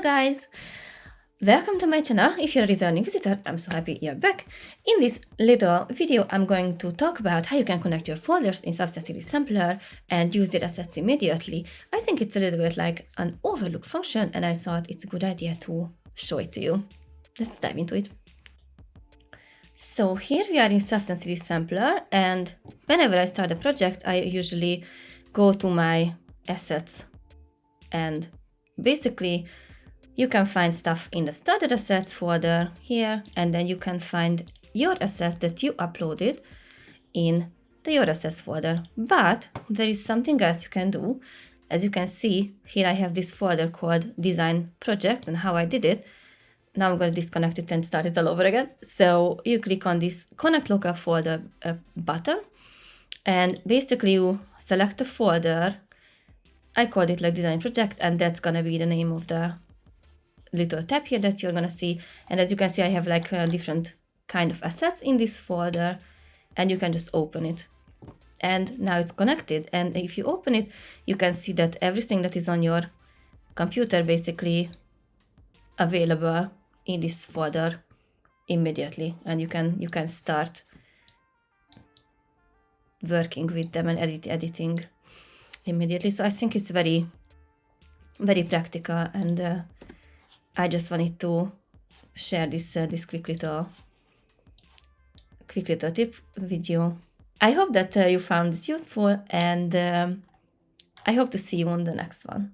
guys! Welcome to my channel. If you're a returning visitor, I'm so happy you're back. In this little video, I'm going to talk about how you can connect your folders in Substance Series Sampler and use their assets immediately. I think it's a little bit like an overlooked function, and I thought it's a good idea to show it to you. Let's dive into it. So here we are in Substance Series Sampler, and whenever I start a project, I usually go to my assets, and basically you can find stuff in the started assets folder here, and then you can find your assets that you uploaded in the your assets folder. But there is something else you can do. As you can see, here I have this folder called design project and how I did it. Now I'm going to disconnect it and start it all over again. So you click on this connect local folder button, and basically you select a folder. I called it like design project, and that's going to be the name of the little tab here that you're going to see. And as you can see, I have like different kind of assets in this folder, and you can just open it. And now it's connected. And if you open it, you can see that everything that is on your computer basically available in this folder immediately, and you can start working with them and editing immediately. So I think it's very practical, and I just wanted to share this quick little tip with you. I hope that you found this useful, and I hope to see you on the next one.